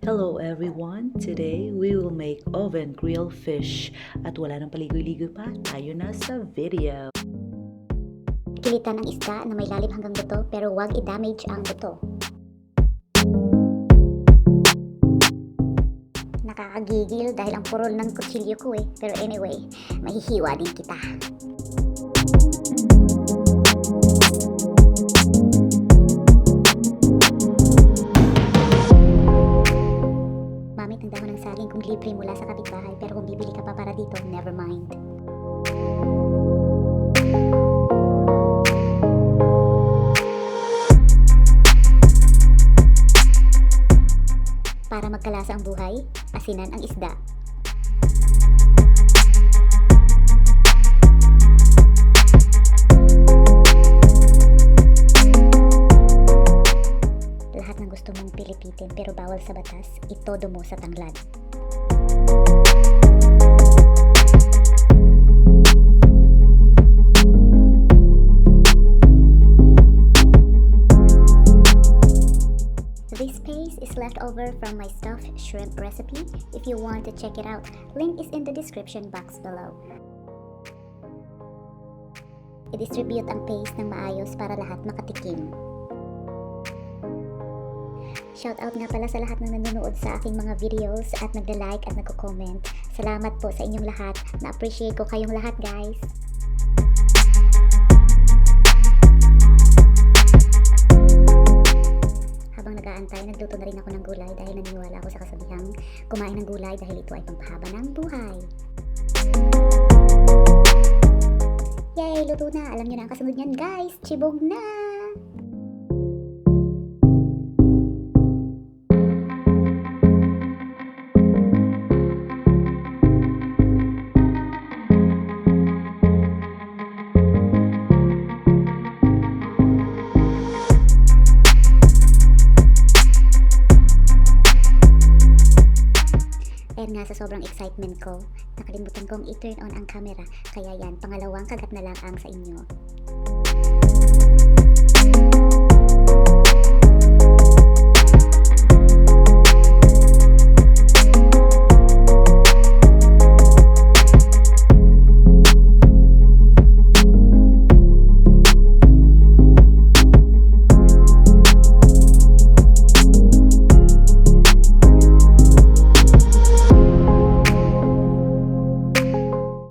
Hello everyone! Today we will make oven grilled fish. At wala nang paligoy-ligoy pa, tayo na sa video. Kilitan ang isda na may lalim hanggang buto pero huwag i-damage ang buto. Nakakagigil dahil ang purol ng kutsilyo ko eh. Pero anyway, mahihiwa din kita. Mamit ang dahon ng saging kung libre mula sa kapitbahay, pero kung bibili ka pa para dito, never mind. Para magkalasa ang buhay, asinan ang isda. Lahat ng gusto mong pilipitin pero bawal sa batas, itodo mo sa tanglad. This paste is left over from my stuffed shrimp recipe. If you want to check it out, link is in the description box below. I-distribute ang paste ng maayos para lahat makatikim. Shoutout nga pala sa lahat ng nanonood sa aking mga videos at nagla-like at nagko-comment. Salamat po sa inyong lahat. Na-appreciate ko kayong lahat, guys. Habang nag-aantay, nagluto na rin ako ng gulay dahil naniniwala ako sa kasabihang kumain ng gulay dahil ito ay pampahaba ng buhay. Yay! Luto na! Alam nyo na ang kasunod niyan, guys! Chibog na! Dahil nga sa sobrang excitement ko, nakalimutan kong i-turn on ang camera, kaya yan, pangalawang kagat na lang ang sa inyo.